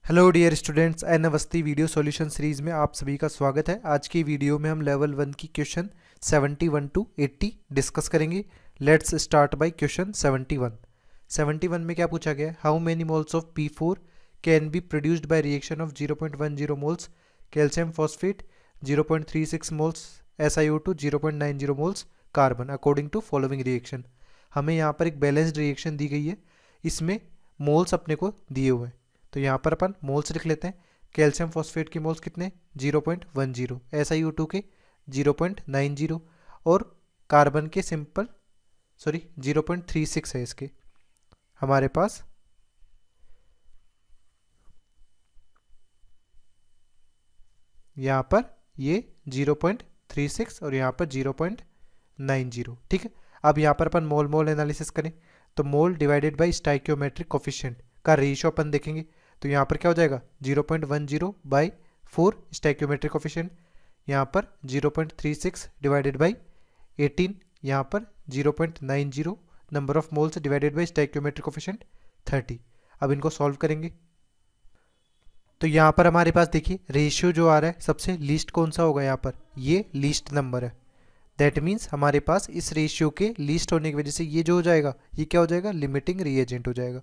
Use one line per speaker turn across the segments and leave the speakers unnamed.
Hello dear students N Awasthi video solution series में आप सभी का स्वागत है। आज की वीडियो में हम लेवल 1 की क्वेश्चन 71 टू 80 डिस्कस करेंगे। Let's start by question 71। 71 में क्या पूछा गया है? How many moles of P4 can be produced by reaction of 0.10 moles calcium phosphate, 0.36 moles SiO2, 0.90 moles carbon according to following reaction. हमें यहाँ पर एक बैलेंस्ड रिएक्शन दी गई है, इसमें मोल्स अपने को दिए हुए हैं। तो यहाँ पर अपन मोल्स लिख लेते हैं। कैल्शियम फॉस्फेट के मोल्स कितने? 0.10, SiO2 के 0.90 और कार्बन के 0.36 है इसके हमारे पास। यहाँ पर ये 0.36 और यहाँ पर 0.90। ठीक है, अब यहाँ पर अपन मोल मोल एनालिसिस करें तो मोल डिवाइडेड बाय स्टाइकियोमेट्रिक कोफिशिएंट का रेशियो अपन देखेंगे। तो यहाँ पर क्या हो जाएगा? 0.10/4 स्टाइकियोमेट्रिक कोफिशिएंट, यहाँ पर 0.36 डिवाइडेड बाई 18, यहाँ पर 0.90 number of moles divided by stoichiometric coefficient 30। अब इनको सॉल्व करेंगे तो यहाँ पर हमारे पास देखिए रेशियो जो आ रहा है सबसे लीस्ट कौन सा होगा? यहाँ पर ये लीस्ट नंबर है। दैट मीन्स हमारे पास इस रेशियो के लीस्ट होने की वजह से ये जो हो जाएगा ये क्या हो जाएगा? लिमिटिंग रिएजेंट हो जाएगा।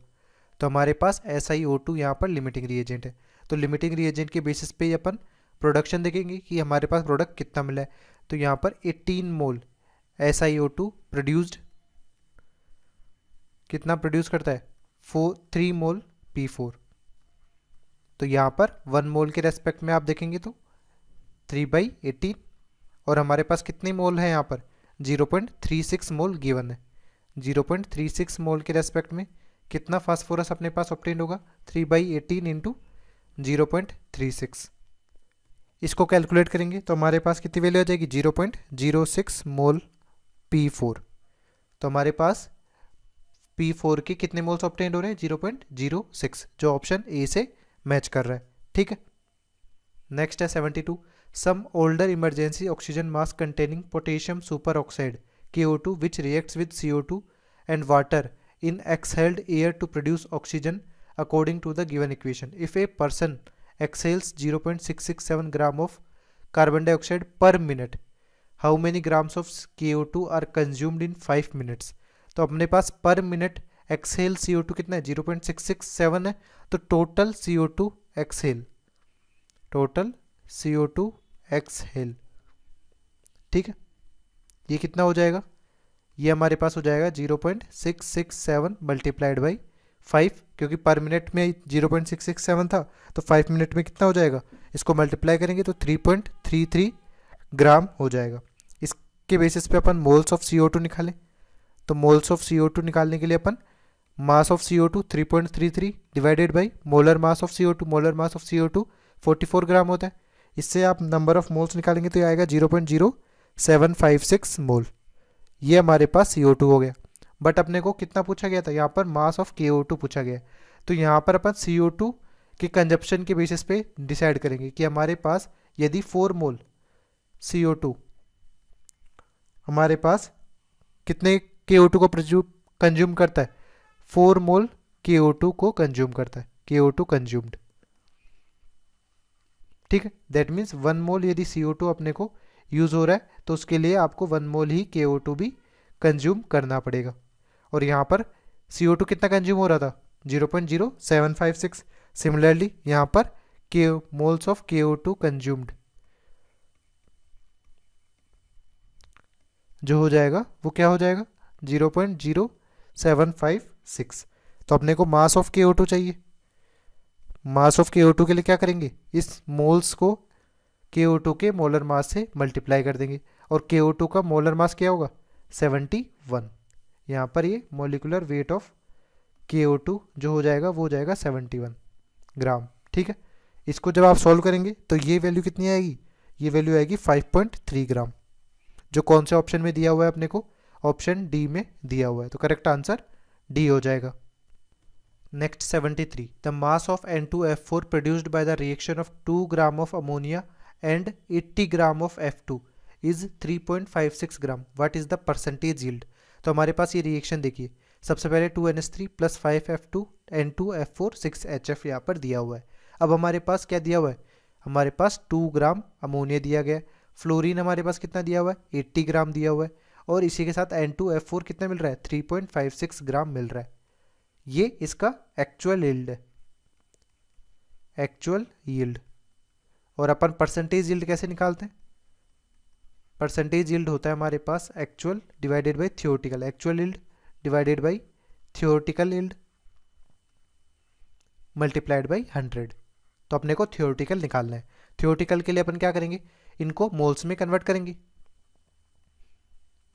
तो हमारे पास SiO2 यहाँ पर लिमिटिंग रिएजेंट है। तो लिमिटिंग रिएजेंट के बेसिस पे अपन प्रोडक्शन देखेंगे कि हमारे पास प्रोडक्ट कितना मिला है। तो यहाँ पर 18 मोल SiO2 प्रोड्यूस्ड, कितना प्रोड्यूस करता है? 3 मोल P4। तो यहाँ पर 1 मोल के रेस्पेक्ट में आप देखेंगे तो 3/18 और हमारे पास कितने मोल है? यहाँ पर 0.36 मोल गिवन है। 0.36 मोल के रेस्पेक्ट में कितना फास्फोरस अपने पास ऑब्टेन होगा? 3/18 इंटू 0.36। इसको कैलकुलेट करेंगे तो हमारे पास कितनी वैल्यू आ जाएगी? 0.06 मोल P4। तो हमारे पास P4 के कितने मोल्स ऑब्टेन हो रहे हैं? 0.06, जो ऑप्शन ए से मैच कर रहा है। ठीक है, नेक्स्ट है 72। Some older emergency oxygen mask containing potassium superoxide KO2 which reacts with CO2 and water in exhaled air to produce oxygen according to the given equation. If a person exhales 0.667 gram of carbon dioxide per minute, how many grams of KO2 are consumed in 5 minutes? तो अपने पास पर minute exhale CO2 कितना है? 0.667 है। तो total CO2 exhale, total CO2 exhale, ठीक है, ये कितना हो जाएगा? ये हमारे पास हो जाएगा 0.667 मल्टीप्लाइड बाई 5, क्योंकि पर मिनट में 0.667 था तो 5 मिनट में कितना हो जाएगा? इसको मल्टीप्लाई करेंगे तो 3.33 ग्राम हो जाएगा। इसके बेसिस पे अपन मोल्स ऑफ CO2 निकालें तो मोल्स ऑफ CO2 निकालने के लिए अपन mass of CO2 3.33 divided by molar mass of CO2, molar mass of CO2 44 gram होता है। इससे आप नंबर ऑफ मोल्स निकालेंगे तो ये आएगा 0.0756 मोल। ये हमारे पास CO2 हो गया। बट अपने को कितना पूछा गया था? यहाँ पर मास ऑफ KO2 पूछा गया। तो यहाँ पर अपन CO2 के कंजप्शन के बेसिस पे डिसाइड करेंगे कि हमारे पास यदि 4 मोल CO2 हमारे पास कितने KO2 को कंज्यूम करता है? 4 मोल KO2 को कंज्यूम करता है, KO2 कंज्यूम्ड। ठीक है, दैट मीन्स 1 मोल यदि CO2 अपने को यूज हो रहा है तो उसके लिए आपको 1 मोल ही KO2 भी कंज्यूम करना पड़ेगा। और यहाँ पर CO2 कितना कंज्यूम हो रहा था? 0.0756। सिमिलरली यहाँ पर मोल्स ऑफ KO2 कंज्यूम्ड जो हो जाएगा वो क्या हो जाएगा? 0.0756। तो अपने को मास ऑफ KO2 चाहिए। मास ऑफ KO2 के लिए क्या करेंगे? इस मोल्स को KO2 के मोलर मास से मल्टीप्लाई कर देंगे और KO2 का मोलर मास क्या होगा? 71। यहाँ पर ये मोलिकुलर वेट ऑफ KO2 जो हो जाएगा वो हो जाएगा 71 ग्राम। ठीक है, इसको जब आप सॉल्व करेंगे तो ये वैल्यू कितनी आएगी? ये वैल्यू आएगी 5.3 ग्राम, जो कौन से ऑप्शन में दिया हुआ है? अपने को ऑप्शन डी में दिया हुआ है। तो करेक्ट आंसर डी हो जाएगा। Next 73। The mass of N2F4 produced by the reaction of 2 gram of ammonia and 80 gram of F2 is 3.56 gram. What is the percentage yield? तो हमारे पास ये रिएक्शन देखिए, सबसे पहले 2NH3 + 5F2 N2F4 6HF यहाँ पर दिया हुआ है। अब हमारे पास क्या दिया हुआ है, हमारे पास 2 ग्राम अमोनिया दिया गया है। फ्लोरीन हमारे पास कितना दिया हुआ है, 80 ग्राम दिया हुआ है। और इसी के साथ N2F4 कितना मिल रहा है, 3.56 ग्राम मिल रहा है। ये इसका एक्चुअल यील्ड है, एक्चुअल यील्ड। और अपन परसेंटेज यील्ड कैसे निकालते हैं, परसेंटेज यील्ड होता है हमारे पास actual divided by theoretical, actual yield divided by theoretical yield multiplied by 100। तो अपने को थियोरेटिकल निकालना है। थियोरेटिकल के लिए अपन क्या करेंगे, इनको मोल्स में कन्वर्ट करेंगे।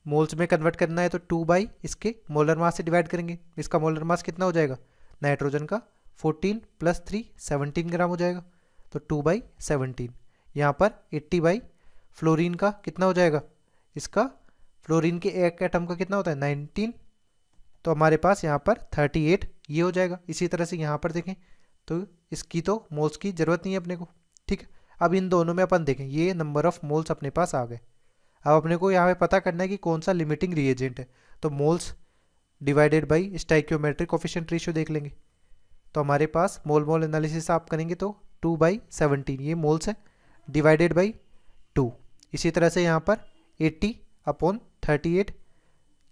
मोल्स में कन्वर्ट करना है तो 2 बाई इसके मोलर मास से डिवाइड करेंगे। इसका मोलर मास कितना हो जाएगा, नाइट्रोजन का 14 + 3 17 ग्राम हो जाएगा, तो 2 बाई 17। यहाँ पर 80 बाई फ्लोरीन का कितना हो जाएगा, इसका फ्लोरीन के एक एटम का कितना होता है 19, तो हमारे पास यहाँ पर 38 ये हो जाएगा। इसी तरह से यहाँ पर देखें तो इसकी तो मोल्स की ज़रूरत नहीं है अपने को, ठीक है। अब इन दोनों में अपन देखें, ये नंबर ऑफ मोल्स अपने पास आ गए। अब अपने को यहाँ पे पता करना है कि कौन सा लिमिटिंग रिएजेंट है, तो moles divided by stoichiometric coefficient ratio देख लेंगे। तो हमारे पास मोल मोल एनालिसिस आप करेंगे तो 2/17 ये मोल्स है, डिवाइडेड बाई 2। इसी तरह से यहाँ पर 80/38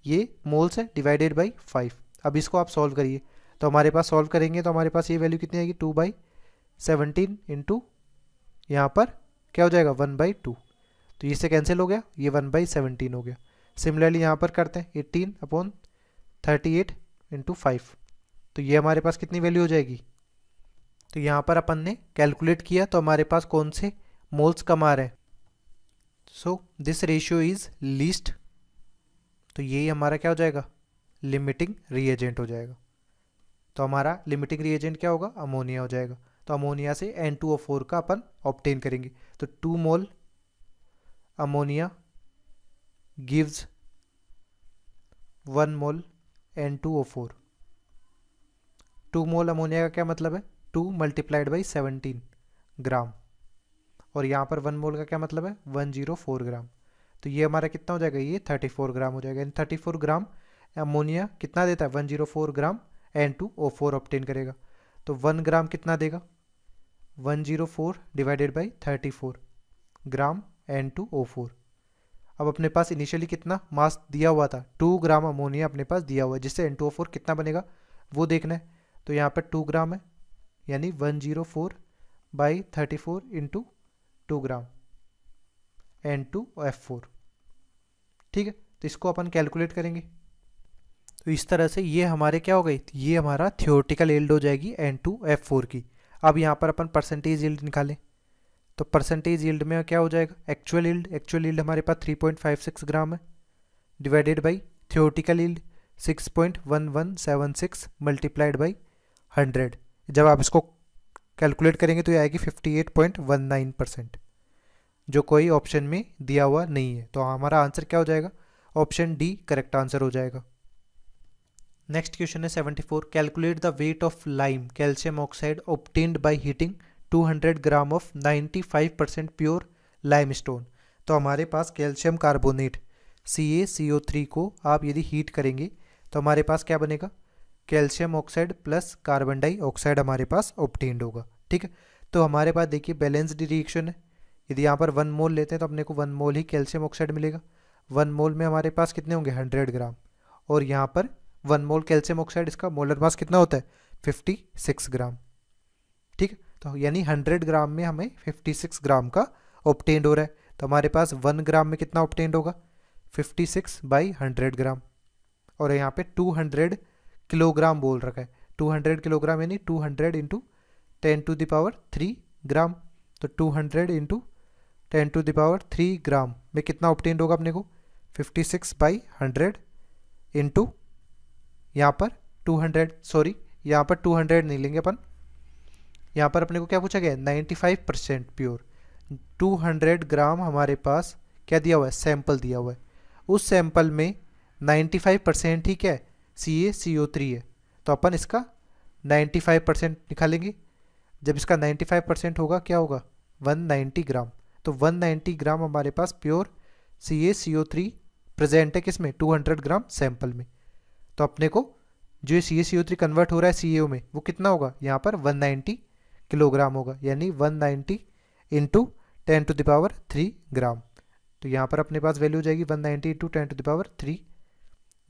ये मोल्स है, डिवाइडेड बाई 5। अब इसको आप सॉल्व करिए, तो हमारे पास सॉल्व करेंगे तो हमारे पास ये वैल्यू कितनी आएगी, 2/17 इंटू यहाँ पर क्या हो जाएगा 1/2, तो इससे कैंसिल हो गया, ये 1/17 हो गया। सिमिलरली यहाँ पर करते हैं 18/38 इंटू 5, तो ये हमारे पास कितनी वैल्यू हो जाएगी। तो यहाँ पर अपन ने कैलकुलेट किया तो हमारे पास कौन से मोल्स कम आ रहे हैं, so this ratio is least, तो यही हमारा क्या हो जाएगा, लिमिटिंग रिएजेंट हो जाएगा। तो हमारा लिमिटिंग रिएजेंट क्या होगा, अमोनिया हो जाएगा। तो अमोनिया से N2O4 का अपन ऑब्टेन करेंगे, तो 2 मोल अमोनिया गिव्स 1 मोल N2O4। 2 मोल अमोनिया का क्या मतलब है, 2 मल्टीप्लाइड बाई 17 ग्राम, और यहाँ पर 1 मोल का क्या मतलब है 104 ग्राम। तो ये हमारा कितना हो जाएगा, ये 34 ग्राम हो जाएगा। 34 ग्राम अमोनिया कितना देता है, 104 ग्राम N2O4 ऑब्टेन करेगा। तो 1 ग्राम कितना देगा, 104 डिवाइडेड बाई 34 ग्राम N2O4। अब अपने पास इनिशियली कितना मास दिया हुआ था, 2 ग्राम अमोनिया अपने पास दिया हुआ है, जिससे N2O4 कितना बनेगा वो देखना है। तो यहाँ पर 2 ग्राम है, यानी 104/34 इंटू 2 ग्राम N2F4, ठीक है। तो इसको अपन कैलकुलेट करेंगे, तो इस तरह से ये हमारे क्या हो गई, ये हमारा थियोरेटिकल यील्ड हो जाएगी N2F4 की। अब यहाँ पर अपन परसेंटेज यील्ड निकालें, तो परसेंटेज यील्ड में क्या हो जाएगा, एक्चुअल यील्ड, एक्चुअल यील्ड हमारे पास 3.56 ग्राम है, divided by theoretical yield 6.1176 multiplied by 100। जब आप इसको कैलकुलेट करेंगे तो ये आएगी 58.19%, जो कोई ऑप्शन में दिया हुआ नहीं है। तो हमारा आंसर क्या हो जाएगा, ऑप्शन डी करेक्ट आंसर हो जाएगा। नेक्स्ट क्वेश्चन है 74, calculate the weight of lime calcium oxide obtained by heating 200 gram of 95% pure limestone. तो हमारे पास कैल्शियम कार्बोनेट CaCO3 को आप यदि हीट करेंगे तो हमारे पास क्या बनेगा, calcium oxide plus carbon dioxide हमारे पास ऑब्टेन्ड होगा, ठीक है। तो हमारे पास देखिए बैलेंस्ड रिएक्शन है, यदि यहाँ पर 1 मोल लेते हैं तो अपने को 1 मोल ही कैल्शियम ऑक्साइड मिलेगा। 1 मोल में हमारे पास कितने होंगे 100 ग्राम, और यहाँ पर 1 मोल कैल्शियम ऑक्साइड इसका मोलर मास कितना होता है 56 ग्राम, ठीक है। तो यानी 100 ग्राम में हमें 56 ग्राम का ऑब्टेन्ड हो रहा है। तो हमारे पास 1 ग्राम में कितना ऑब्टेन्ड होगा 56/100 ग्राम, और यहाँ पे 200 किलोग्राम बोल रखा है। 200 किलोग्राम यानी 200 इंटू 10⁻³ ग्राम, तो 200 इंटू 10⁻³ ग्राम में कितना ऑब्टेन्ड होगा अपने को 56/100 इंटू यहाँ पर 200, सॉरी यहाँ पर 200 नहीं लेंगे अपन, यहाँ पर अपने को क्या पूछा गया है 95% प्योर। 200 ग्राम हमारे पास क्या दिया हुआ है, सैंपल दिया हुआ है, उस सैंपल में 95% ही क्या है CaCO3 है, तो अपन इसका 95% निकालेंगे। जब इसका 95% होगा क्या होगा 190 ग्राम, तो 190 ग्राम हमारे पास प्योर CaCO3 प्रेजेंट है किसमें 200 ग्राम सैंपल में। तो अपने को जो CaCO3 कन्वर्ट हो रहा है CaO में वो कितना होगा यहाँ पर 190 किलोग्राम होगा, यानी 190 इंटू 10⁻³ ग्राम। तो यहाँ पर अपने पास वैल्यू हो जाएगी 190 इंटू 10⁻³,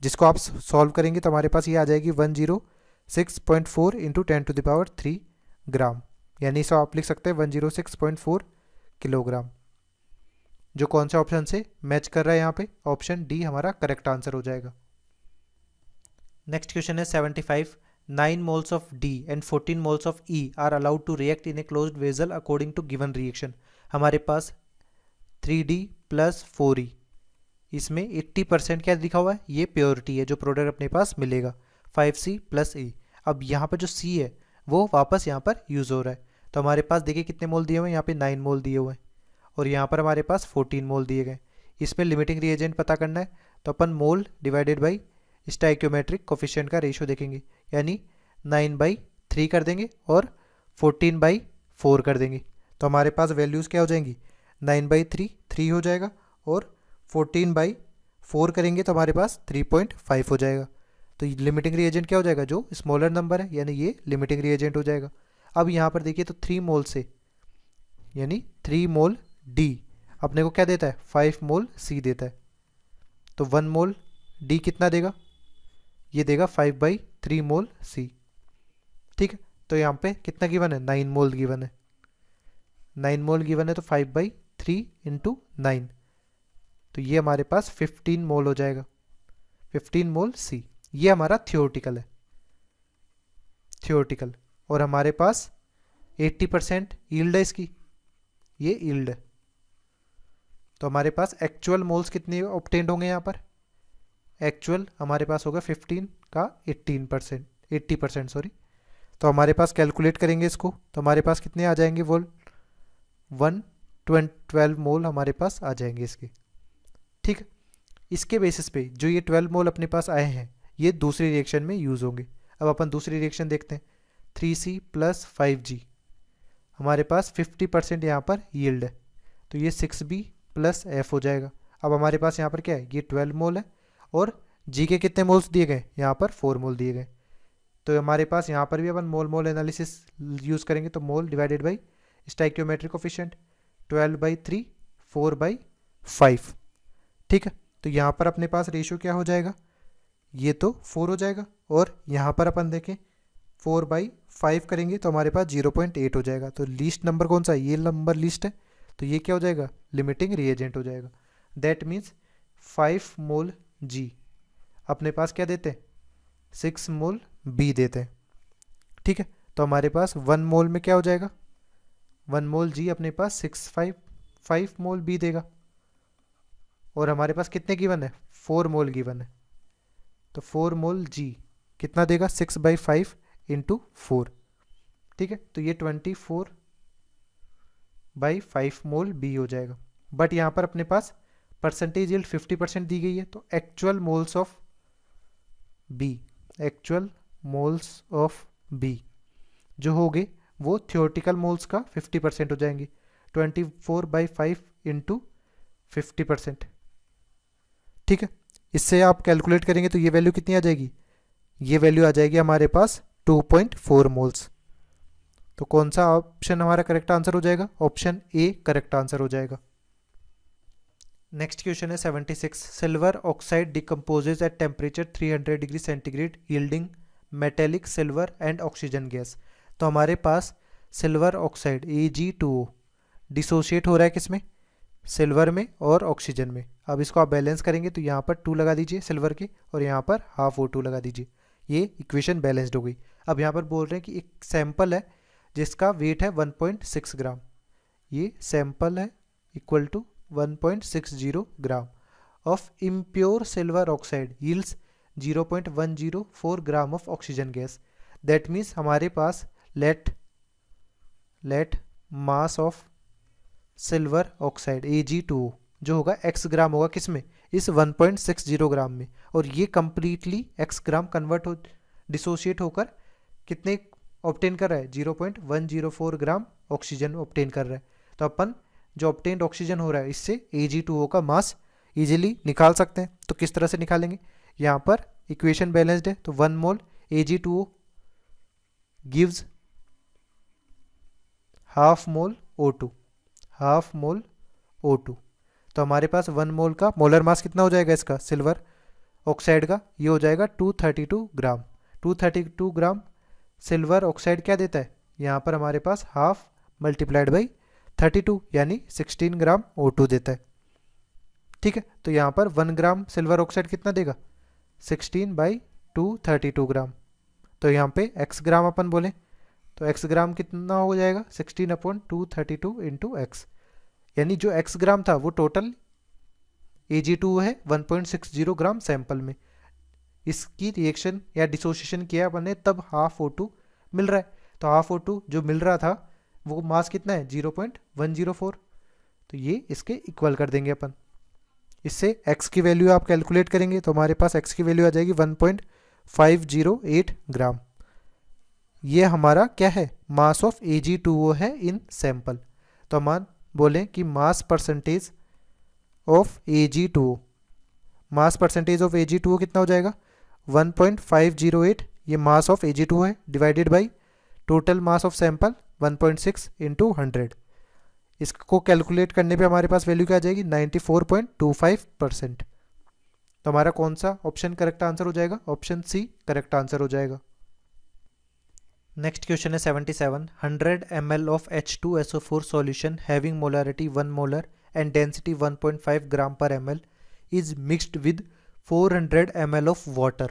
जिसको आप सॉल्व करेंगे तो हमारे पास ये आ जाएगी 106.4 इंटू 10⁻³ ग्राम, यानी इसे आप लिख सकते हैं 106.4 किलोग्राम, जो कौन से ऑप्शन से मैच कर रहा है यहाँ पे, ऑप्शन डी हमारा करेक्ट आंसर हो जाएगा। नेक्स्ट क्वेश्चन है 75। 9 moles of D and 14 moles of E are allowed to react in a closed vessel according to given reaction। हमारे पास 3D प्लस 4E, इसमें 80% क्या लिखा हुआ है, ये प्योरिटी है जो प्रोडक्ट अपने पास मिलेगा, 5C प्लस E। अब यहाँ पर जो C है वो वापस यहाँ पर यूज़ हो रहा है, तो हमारे पास देखिए कितने मोल दिए हुए हैं, यहाँ पे 9 मोल दिए हुए हैं और यहाँ पर हमारे पास 14 मोल दिए गए। इसमें लिमिटिंग रिएजेंट पता करना है, तो अपन mole divided by stoichiometric coefficient का रेशियो देखेंगे, यानी 9/3 कर देंगे और 14/4 कर देंगे, तो हमारे पास वैल्यूज़ क्या हो जाएंगी, 9/3 3 हो जाएगा और 14/4 करेंगे तो हमारे पास 3.5 हो जाएगा। तो लिमिटिंग रिएजेंट क्या हो जाएगा, जो स्मॉलर नंबर है, यानी ये लिमिटिंग रिएजेंट हो जाएगा। अब यहाँ पर देखिए तो 3 मोल से, यानी 3 मोल D अपने को क्या देता है, 5 मोल C देता है, तो 1 मोल D कितना देगा, ये देगा 5/3 मोल C। ठीक है, तो यहाँ पे कितना गिवन है, 9 मोल गिवन है, 9 मोल गिवन है तो 5/3 इंटू 9, तो ये हमारे पास 15 मोल हो जाएगा, 15 मोल C। ये हमारा थियोरटिकल है, थियोरटिकल, और हमारे पास 80% यील्ड है इसकी, ये यील्ड है, तो हमारे पास एक्चुअल मोल्स कितने ऑब्टेन्ड होंगे, यहाँ पर एक्चुअल हमारे पास होगा 15 का 80% सॉरी, तो हमारे पास कैलकुलेट करेंगे इसको तो हमारे पास कितने आ जाएंगे वोल, 112 मोल हमारे पास आ जाएंगे इसके। ठीक है, इसके बेसिस पे जो ये 12 मोल अपने पास आए हैं ये दूसरी रिएक्शन में यूज़ होंगे। अब अपन दूसरी रिएक्शन देखते हैं, 3C प्लस 5G, हमारे पास 50% यहाँ पर यील्ड है, तो ये 6B प्लस F हो जाएगा। अब हमारे पास यहाँ पर क्या है, ये 12 मोल है और G के कितने मोल्स दिए गए, यहाँ पर 4 मोल दिए गए, तो हमारे पास यहाँ पर भी अपन मोल एनालिसिस यूज़ करेंगे, तो मोल डिवाइडेड बाई स्टाइक्योमेट्रिक कोफिशिएंट 12/3 4/5। ठीक है, तो यहाँ पर अपने पास रेशियो क्या हो जाएगा, ये तो 4 हो जाएगा और यहाँ पर अपन देखें 4/5 करेंगे तो हमारे पास 0.8 हो जाएगा, तो लीस्ट नंबर कौन सा है, ये नंबर लीस्ट है, तो ये क्या हो जाएगा, लिमिटिंग रिएजेंट हो जाएगा। दैट मीन्स 5 मोल G अपने पास क्या देते हैं, 6 मोल B देते हैं। ठीक है, तो हमारे पास 1 मोल में क्या हो जाएगा, 1 मोल G अपने पास 5 मोल B देगा, और हमारे पास कितने गिवन है, 4 मोल गिवन है, तो 4 मोल G कितना देगा, 6/5 इंटू 4। ठीक है, तो ये 24/5 मोल B हो जाएगा। बट यहाँ पर अपने पास परसेंटेज यील्ड 50% दी गई है, तो actual moles of B, actual moles of B जो होंगे वो थियोरटिकल मोल्स का 50% हो जाएंगे, 24/5 इंटू 50%। ठीक है, इससे आप कैलकुलेट करेंगे तो ये वैल्यू कितनी आ जाएगी, ये वैल्यू आ जाएगी हमारे पास 2.4 मोल्स। तो कौन सा ऑप्शन हमारा करेक्ट आंसर हो जाएगा, ऑप्शन ए करेक्ट आंसर हो जाएगा। नेक्स्ट क्वेश्चन है 76। Silver oxide decomposes at temperature 300 degree centigrade yielding metallic silver and oxygen gas. तो हमारे पास सिल्वर ऑक्साइड Ag2O डिसोशिएट हो रहा है किसमें, सिल्वर में और ऑक्सीजन में। अब इसको आप बैलेंस करेंगे तो यहाँ पर 2 लगा दीजिए सिल्वर के और यहाँ पर हाफ O2 लगा दीजिए, ये इक्वेशन बैलेंस्ड हो गई। अब यहाँ पर बोल रहे हैं कि एक सैंपल है जिसका वेट है 1.6 ग्राम, ये सैंपल है equal to 1.60 gram of impure silver oxide yields 0.104 gram of oxygen gas. That means हमारे पास let mass of silver oxide Ag2O जो होगा x ग्राम होगा किसमें, इस 1.60 ग्राम में, और ये कंप्लीटली x ग्राम कन्वर्ट हो डिसोशिएट होकर कितने ऑब्टेन कर रहा है, 0.104 ग्राम ऑक्सीजन ऑब्टेन कर रहा है। तो अपन जो ऑब्टेन्ड ऑक्सीजन हो रहा है इससे Ag2O का मास इजीली निकाल सकते हैं। तो किस तरह से निकालेंगे, यहाँ पर इक्वेशन बैलेंस्ड है, तो 1 मोल Ag2O gives half mole O2, half mole O2। तो हमारे पास 1 मोल का मोलर मास कितना हो जाएगा इसका, सिल्वर ऑक्साइड का, ये हो जाएगा 232 ग्राम। 232 ग्राम सिल्वर ऑक्साइड क्या देता है, यहाँ पर हमारे पास हाफ मल्टीप्लाइड बाई 32 यानी 16 ग्राम O2 देता है। ठीक है, तो यहाँ पर 1 ग्राम सिल्वर ऑक्साइड कितना देगा, 16/232 ग्राम। तो यहाँ पे x ग्राम अपन बोले तो x ग्राम कितना हो जाएगा, 16/232 इंटू एक्स, यानी जो x ग्राम था वो टोटल Ag2 है 1.60 ग्राम सैंपल में। इसकी रिएक्शन या डिसोसिएशन किया अपन ने तब हाफ O2 मिल रहा है। तो हाफ O2 जो मिल रहा था वो मास कितना है, 0.104। तो ये इसके इक्वल कर देंगे अपन। इससे x की वैल्यू आप कैलकुलेट करेंगे तो हमारे पास x की वैल्यू आ जाएगी 1.508 ग्राम। ये हमारा क्या है, मास ऑफ Ag2O है इन सैंपल। तो हम बोलें कि mass percentage of Ag2O, mass percentage of Ag2O कितना हो जाएगा 1.508, ये मास ऑफ Ag2 है, divided by total mass of sample 1.6 into 100। इसको कैलकुलेट करने पे हमारे पास वैल्यू क्या आ जाएगी 94.25%। तो हमारा कौन सा ऑप्शन करेक्ट आंसर हो जाएगा, ऑप्शन सी करेक्ट आंसर हो जाएगा। नेक्स्ट क्वेश्चन है 77, 100 ml of H2SO4 solution having molarity 1 molar and density 1.5 ग्राम पर ml is mixed with 400 ml of water.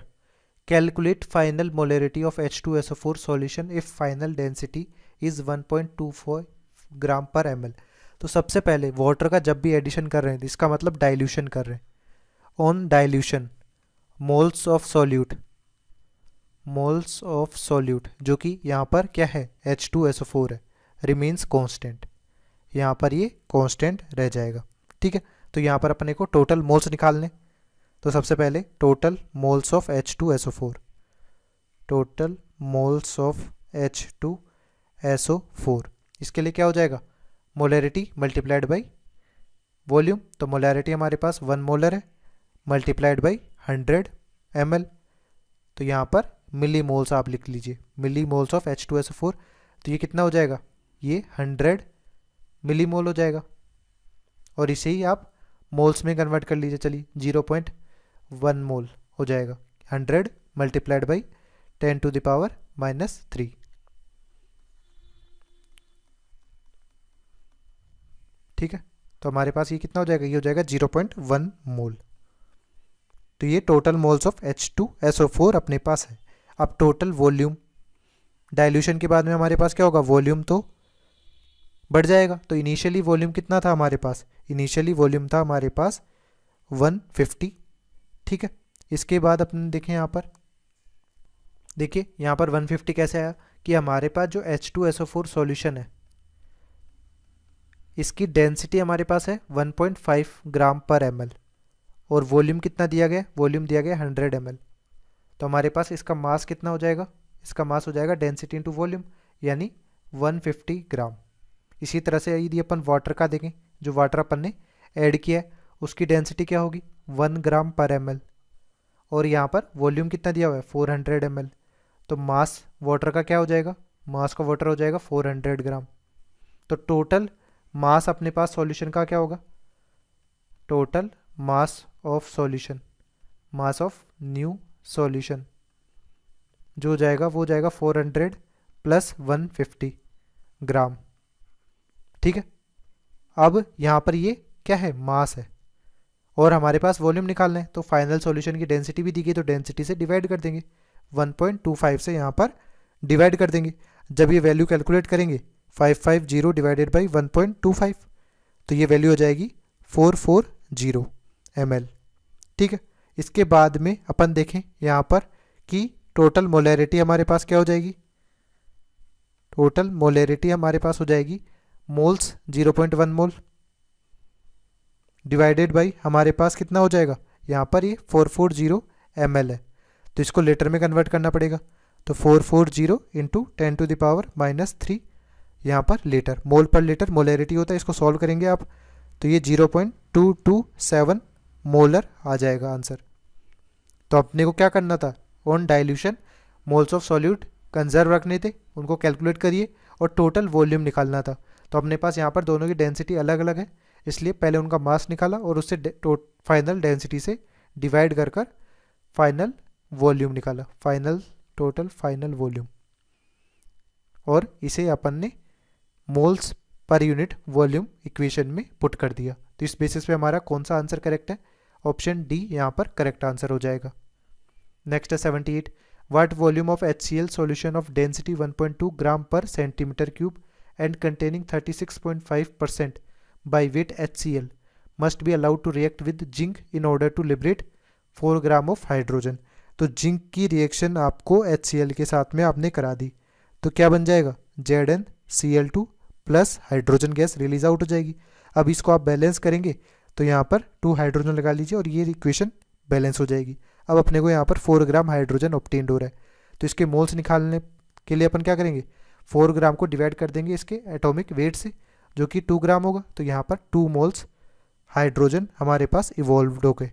Calculate final molarity of H2SO4 solution if final density is 1.24 ग्राम पर ml। तो सबसे पहले water का जब भी एडिशन कर रहे हैं इसका मतलब डाइल्यूशन कर रहे हैं। On dilution moles of solute, moles of solute जो कि यहाँ पर क्या है H2SO4 है, रिमेन्स कांस्टेंट, यहाँ पर ये कांस्टेंट रह जाएगा। ठीक है, तो यहाँ पर अपने को टोटल मोल्स निकालने। तो सबसे पहले total moles of H2SO4, total moles of H2SO4, इसके लिए क्या हो जाएगा मोलरिटी मल्टीप्लाइड बाई वॉल्यूम। तो मोलरिटी हमारे पास 1 मोलर है मल्टीप्लाइड बाई 100 ml। तो यहाँ पर मिली मोल्स आप लिख लीजिए, मिली मोल्स ऑफ H2SO4। तो ये कितना हो जाएगा, ये 100 मिली मोल हो जाएगा और इसे ही आप मोल्स में कन्वर्ट कर लीजिए। चलिए 0.1 मोल हो जाएगा, 100 मल्टीप्लाइड बाई 10⁻³ ठीक है, तो हमारे पास ये कितना हो जाएगा, ये हो जाएगा 0.1 मोल। तो ये टोटल मोल्स ऑफ H2SO4 अपने पास है। अब टोटल वॉल्यूम, डाइल्यूशन के बाद में हमारे पास क्या होगा, वॉल्यूम तो बढ़ जाएगा। तो इनिशियली वॉल्यूम कितना था हमारे पास, इनिशियली वॉल्यूम था हमारे पास 150। ठीक है, इसके बाद अपन देखें यहाँ पर, देखिए यहाँ पर 150 कैसे आया कि हमारे पास जो H2SO4 सॉल्यूशन है इसकी डेंसिटी हमारे पास है 1.5 ग्राम पर ml और वॉल्यूम कितना दिया गया, वॉल्यूम दिया गया 100 ml। तो हमारे पास इसका मास कितना हो जाएगा, इसका मास हो जाएगा डेंसिटी इंटू वॉल्यूम यानी 150 ग्राम। इसी तरह से यदि अपन वाटर का देखें, जो वाटर अपन ने ऐड किया है उसकी डेंसिटी क्या होगी 1 ग्राम पर ml और यहाँ पर वॉल्यूम कितना दिया हुआ है 400 ml। तो मास वाटर का क्या हो जाएगा, मास का वाटर हो जाएगा 400 ग्राम। तो टोटल मास अपने पास सॉल्यूशन का क्या होगा, total mass of solution, mass of new solution जो हो जाएगा वो हो जाएगा 400 प्लस 150 ग्राम। ठीक है, अब यहाँ पर ये क्या है, मास है और हमारे पास वॉल्यूम निकालना है। तो फाइनल सॉल्यूशन की डेंसिटी भी दी गई, तो डेंसिटी से डिवाइड कर देंगे, 1.25 से यहाँ पर डिवाइड कर देंगे। जब ये वैल्यू कैलकुलेट करेंगे 550 डिवाइडेड बाई 1.25 तो ये वैल्यू हो जाएगी 440 ml। ठीक है, इसके बाद में अपन देखें यहाँ पर कि टोटल मोलरिटी हमारे पास क्या हो जाएगी, टोटल मोलरिटी हमारे पास हो जाएगी मोल्स 0.1 मोल डिवाइडेड बाई हमारे पास कितना हो जाएगा, यहाँ पर ये 440 ml है तो इसको लीटर में कन्वर्ट करना पड़ेगा। तो 440 इंटू 10⁻³ यहाँ पर लीटर, मोल पर लीटर मोलरिटी होता है। इसको सॉल्व करेंगे आप तो ये 0.227 मोलर आ जाएगा आंसर। तो अपने को क्या करना था, on dilution moles of solute conserve रखने थे, उनको कैलकुलेट करिए और टोटल वॉल्यूम निकालना था। तो अपने पास यहाँ पर दोनों की डेंसिटी अलग अलग है, इसलिए पहले उनका मास निकाला और उससे फाइनल डेंसिटी से डिवाइड कर कर फाइनल वॉल्यूम निकाला, फाइनल टोटल फाइनल वॉल्यूम, और इसे अपन ने मोल्स पर यूनिट वॉल्यूम इक्वेशन में पुट कर दिया। तो इस बेसिस पे हमारा कौन सा आंसर करेक्ट है? ऑप्शन डी यहाँ पर करेक्ट आंसर हो जाएगा। नेक्स्ट है 78, what volume of HCl solution of density 1.2 gram per centimetre cube and containing 36.5% by weight HCl must be allowed to react with zinc in order to liberate 4 gram of hydrogen. तो zinc की reaction आपको HCl के साथ में आपने करा दी, तो क्या बन जाएगा? ZnCl2 plus hydrogen gas release out हो जाएगी। अब इसको आप बैलेंस करेंगे तो यहाँ पर 2 हाइड्रोजन लगा लीजिए और ये इक्वेशन बैलेंस हो जाएगी। अब अपने को यहाँ पर 4 ग्राम हाइड्रोजन ऑब्टेन्ड हो रहा है, तो इसके मोल्स निकालने के लिए अपन क्या करेंगे? 4 ग्राम को डिवाइड कर देंगे इसके एटॉमिक वेट से, जो कि 2 ग्राम होगा। तो यहाँ पर 2 मोल्स हाइड्रोजन हमारे पास इवॉल्व हो गए।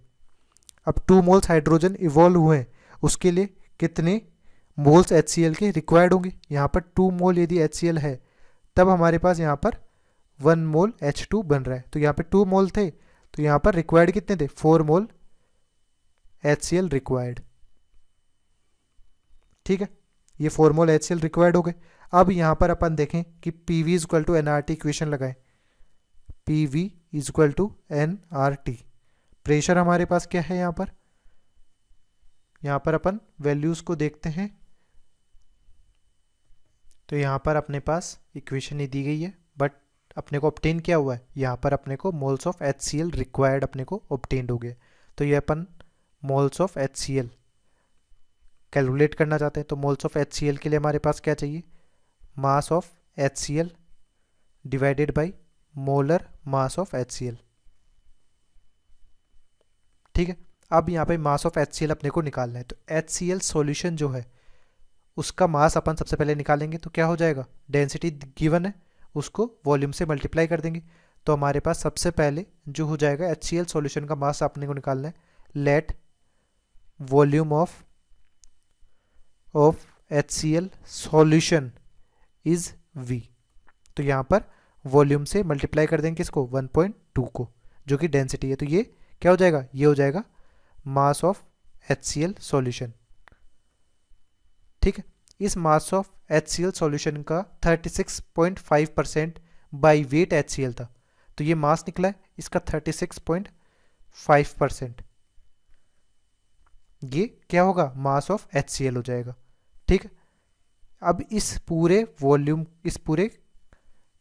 अब 2 मोल्स हाइड्रोजन इवॉल्व हुए हैं, उसके लिए कितने मोल्स HCl के रिक्वायर्ड होंगे? यहाँ पर 2 मोल यदि HCl है तब हमारे पास यहाँ पर 1 मोल H2 बन रहा है। तो यहाँ पे 2 मोल थे, तो यहाँ पर रिक्वायर्ड कितने थे? 4 मोल HCl रिक्वायर्ड। ठीक है, ये 4 मोल HCl रिक्वायर्ड हो गए। अब यहाँ पर अपन देखें कि PV equal to NRT equation लगाएं। PV equal to NRT, pressure हमारे पास क्या है यहाँ पर? यहाँ पर अपन वैल्यूज को देखते हैं। तो यहाँ पर अपने पास इक्वेशन ही दी गई है, बट अपने को ऑब्टेन क्या हुआ है? यहाँ पर अपने को मोल्स ऑफ HCl रिक्वायर्ड अपने को ऑब्टेन्ड हो गए। तो ये अपन मोल्स ऑफ HCl कैलकुलेट करना चाहते हैं। तो मोल्स ऑफ HCl के लिए हमारे पास क्या चाहिए? Mass of HCl divided by molar mass of HCl। ठीक है, अब यहाँ पे मास ऑफ HCl अपने को निकालना है। तो HCl सॉल्यूशन जो है उसका मास अपन सबसे पहले निकालेंगे। तो क्या हो जाएगा? डेंसिटी गिवन है, उसको वॉल्यूम से मल्टीप्लाई कर देंगे। तो हमारे पास सबसे पहले जो हो जाएगा HCl सॉल्यूशन का मास अपने को निकालना है। Let volume of HCl solution is V। तो यहाँ पर वॉल्यूम से मल्टीप्लाई कर देंगे किसको? 1.2 को, जो कि डेंसिटी है। तो ये क्या हो जाएगा? ये हो जाएगा मास ऑफ HCl सॉल्यूशन। ठीक है, इस मास ऑफ HCl सॉल्यूशन का 36.5% बाई वेट HCl था, तो ये मास निकला है इसका 36.5%। ये क्या होगा? मास ऑफ HCl हो जाएगा। ठीक है, अब इस पूरे वॉल्यूम, इस पूरे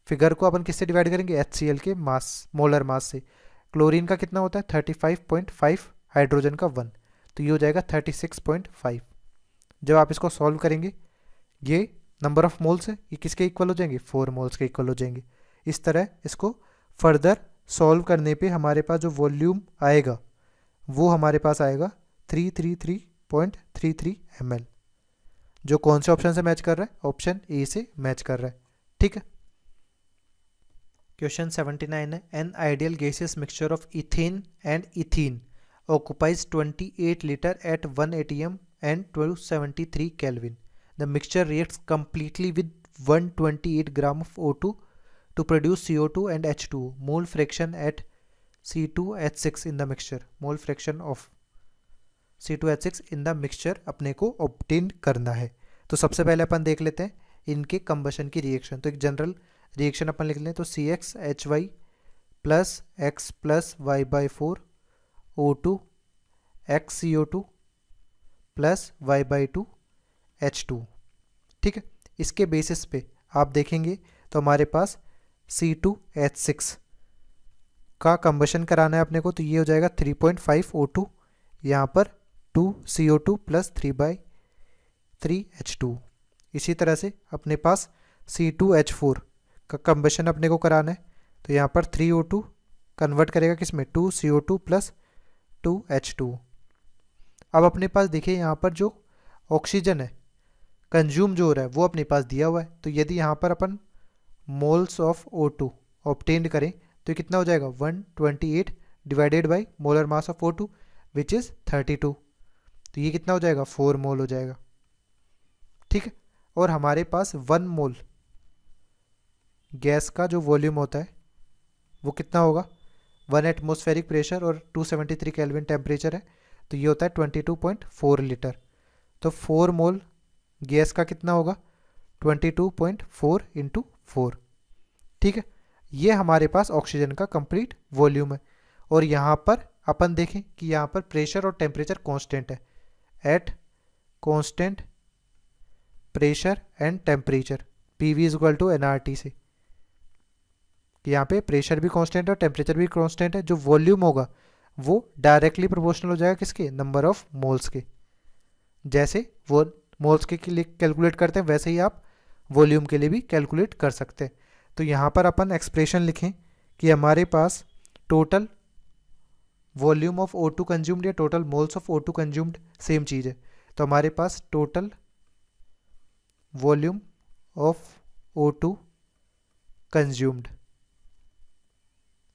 फिगर को अपन किससे डिवाइड करेंगे? HCl के मास, मोलर मास से। क्लोरीन का कितना होता है? 35.5, हाइड्रोजन का 1, तो ये हो जाएगा 36.5। जब आप इसको सॉल्व करेंगे, ये नंबर ऑफ मोल्स है, ये किसके इक्वल हो जाएंगे? 4 मोल्स के इक्वल हो जाएंगे। इस तरह इसको फर्दर सॉल्व करने पे हमारे पास जो वॉल्यूम आएगा वो हमारे पास आएगा 333.33 ml, जो कौन से ऑप्शन से मैच कर रहा है? ऑप्शन ए से मैच कर रहा है। ठीक है, क्वेश्चन 79 है, an ideal gaseous mixture of ethane and ethene occupies 28 liter at 1 atm and 1273 Kelvin. The mixture reacts completely with 128 gram of O2 to produce CO2 and H2. Mole fraction at C2H6 in the mixture. Mole fraction of C2H6 in the mixture अपने को obtain करना है। तो सबसे पहले अपन देख लेते हैं इनके कंबशन की रिएक्शन। तो एक जनरल रिएक्शन अपन लिख लें, तो CXHY plus X plus Y/4 O2 XCO2 plus Y/2 H2। ठीक है, इसके बेसिस पे आप देखेंगे तो हमारे पास C2H6 का कंबशन कराना है अपने को, तो ये हो जाएगा 3.5 O2, यहाँ पर 2 CO2 प्लस 3/3 H2। इसी तरह से अपने पास C2H4 का कंबशन अपने को कराना है, तो यहाँ पर 3 O2 कन्वर्ट करेगा किस में? 2 CO2 प्लस 2 H2। अब अपने पास देखिए यहाँ पर जो ऑक्सीजन है कंज्यूम जो हो रहा है वो अपने पास दिया हुआ है। तो यदि यहाँ पर अपन मोल्स ऑफ O2 ऑब्टेन्ड करें तो कितना हो जाएगा? 128 divided by molar mass of O2 which is 32। तो ये कितना हो जाएगा? 4 मोल हो जाएगा। ठीक है, और हमारे पास 1 मोल गैस का जो वॉल्यूम होता है वो कितना होगा, 1 एटमॉस्फेरिक प्रेशर और 273 केल्विन टेम्परेचर है, तो ये होता है 22.4 लीटर। तो 4 मोल गैस का कितना होगा, 22.4 इंटू 4। ठीक है, ये हमारे पास ऑक्सीजन का कंप्लीट वॉल्यूम है। और यहाँ पर अपन देखें कि यहाँ पर प्रेशर और टेम्परेचर कांस्टेंट है, at constant pressure and temperature PV is equal to NRT से, कि यहाँ पे प्रेशर भी कांस्टेंट है और टेम्परेचर भी कांस्टेंट है। जो वॉल्यूम होगा वो डायरेक्टली प्रोपोर्शनल हो जाएगा किसके, नंबर ऑफ मोल्स के। जैसे वो मोल्स के लिए कैलकुलेट करते हैं वैसे ही आप वॉल्यूम के लिए भी कैलकुलेट कर सकते हैं। तो यहाँ पर अपन एक्सप्रेशन लिखें कि हमारे पास total volume of O2 consumed या total moles of O2 consumed same चीज़ है। तो हमारे पास total volume of O2 consumed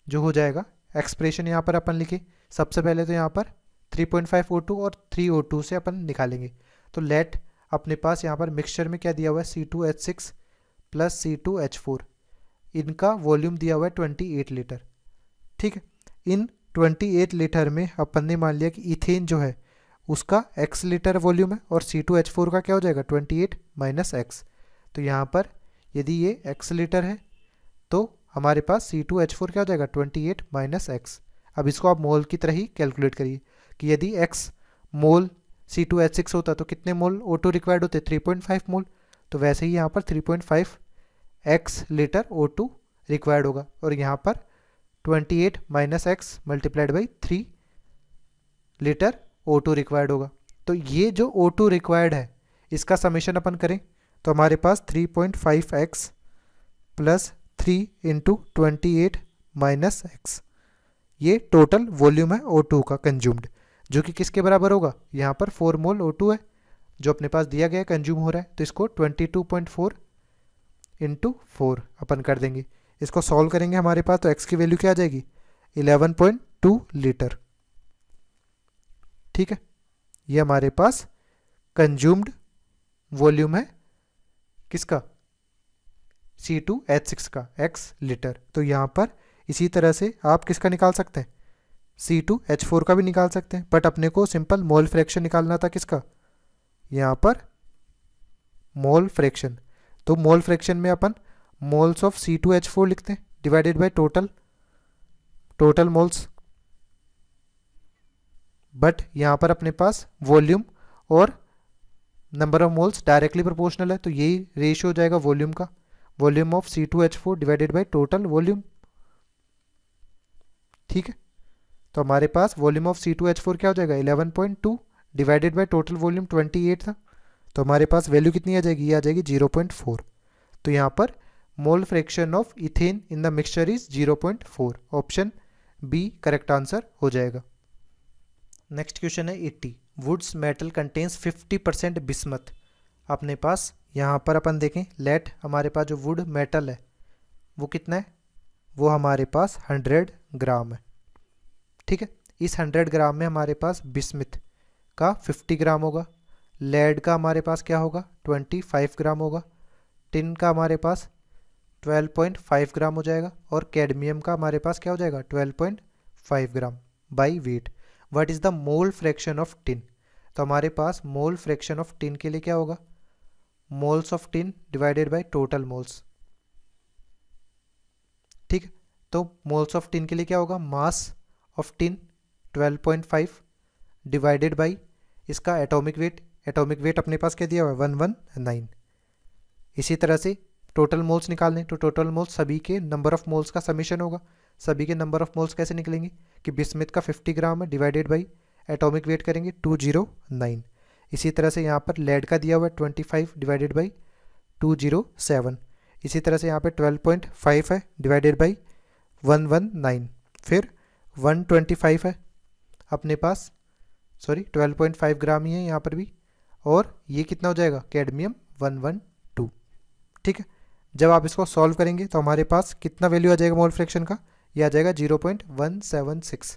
जो हो जाएगा, एक्सप्रेशन यहाँ पर अपन लिखे, सबसे पहले तो यहाँ पर 3.5 O2 और 3 O2 से अपन निकालेंगे। तो लेट अपने पास यहाँ पर मिक्सचर में क्या दिया हुआ है, C2H6 प्लस C2H4, इनका वॉल्यूम दिया हुआ है 28 लीटर। ठीक है, इन 28 लीटर में अपन ने मान लिया कि इथेन जो है उसका x लीटर वॉल्यूम है और C2H4 का क्या हो जाएगा 28 माइनस x। तो यहाँ पर यदि ये x लीटर है तो हमारे पास C2H4 क्या हो जाएगा 28 माइनस x। अब इसको आप मोल की तरह ही कैलकुलेट करिए कि यदि x मोल C2H6 होता तो कितने मोल O2 रिक्वायर्ड होते, 3.5 मोल। तो वैसे ही यहाँ पर 3.5 x लीटर O2 रिक्वायर्ड होगा और यहाँ पर 28 minus x multiplied by 3 litre O2 required होगा। तो ये जो O2 रिक्वायर्ड है इसका समेशन अपन करें तो हमारे पास 3.5x plus 3 into 28 minus x, ये टोटल वॉल्यूम है O2 का कंज्यूम्ड, जो कि किसके बराबर होगा, यहाँ पर 4 मोल O2 है जो अपने पास दिया गया है, कंज्यूम हो रहा है। तो इसको 22.4 इंटू 4 अपन कर देंगे। इसको सॉल्व करेंगे हमारे पास तो x की वैल्यू क्या आ जाएगी 11.2 लीटर। ठीक है, ये हमारे पास कंज्यूम्ड वॉल्यूम है किसका, C2H6 का x लीटर। तो यहाँ पर इसी तरह से आप किसका निकाल सकते हैं, C2H4 का भी निकाल सकते हैं, बट अपने को सिंपल मोल फ्रैक्शन निकालना था किसका, यहाँ पर मोल फ्रैक्शन। तो मोल फ्रैक्शन में अपन मोल्स ऑफ C2H4 लिखते हैं divided by total moles, but यहाँ पर अपने पास वॉल्यूम और number of moles directly proportional है, तो यही रेशियो हो जाएगा वॉल्यूम का, volume of C2H4 divided by total volume. ठीक है, तो हमारे पास वॉल्यूम ऑफ C2H4 क्या हो जाएगा 11.2 डिवाइडेड बाय टोटल वॉल्यूम 28 था, तो हमारे पास वैल्यू कितनी आ जाएगी, ये आ जाएगी 0.4। तो यहाँ पर mole fraction of ethane in the mixture is 0.4, option B correct answer हो जाएगा। नेक्स्ट क्वेश्चन है 80, वुड्स मेटल कंटेन्स 50% बिस्मथ। अपने पास यहाँ पर अपन देखें, लेट हमारे पास जो वुड मेटल है वो कितना है, वो हमारे पास 100 ग्राम है। ठीक है, इस 100 ग्राम में हमारे पास बिस्मथ का 50 ग्राम होगा, लेड का हमारे पास क्या होगा 25 ग्राम होगा, टिन का हमारे पास 12.5 ग्राम हो जाएगा और कैडमियम का हमारे पास क्या हो जाएगा 12.5 gram by weight. What is the mole fraction of tin, तो हमारे पास मोल फ्रैक्शन ऑफ टिन के लिए क्या होगा, moles of tin divided by total moles. ठीक है, तो मोल्स ऑफ टिन के लिए क्या होगा, mass of tin 12.5 divided by इसका एटॉमिक वेट अपने पास क्या दिया हुआ है 119। इसी तरह से टोटल मोल्स निकालने, तो टोटल मोल्स सभी के नंबर ऑफ मोल्स का समीशन होगा। सभी के नंबर ऑफ मोल्स कैसे निकलेंगे कि बिस्मिथ का 50 ग्राम है डिवाइडेड बाई एटॉमिक वेट करेंगे 209। इसी तरह से यहाँ पर लेड का दिया हुआ है 25 डिवाइडेड बाई 207। इसी तरह से यहाँ पे 12.5 है डिवाइडेड बाई 119, फिर 125 है अपने पास, सॉरी 12.5 ग्राम ही है यहाँ पर भी, और ये कितना हो जाएगा कैडमियम 112। ठीक है, जब आप इसको सॉल्व करेंगे तो हमारे पास कितना वैल्यू आ जाएगा मोल फ्रैक्शन का, ये आ जाएगा 0.176,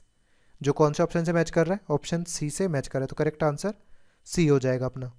जो कौन से ऑप्शन से मैच कर रहा है, ऑप्शन सी से मैच कर रहा है। तो करेक्ट आंसर सी हो जाएगा अपना।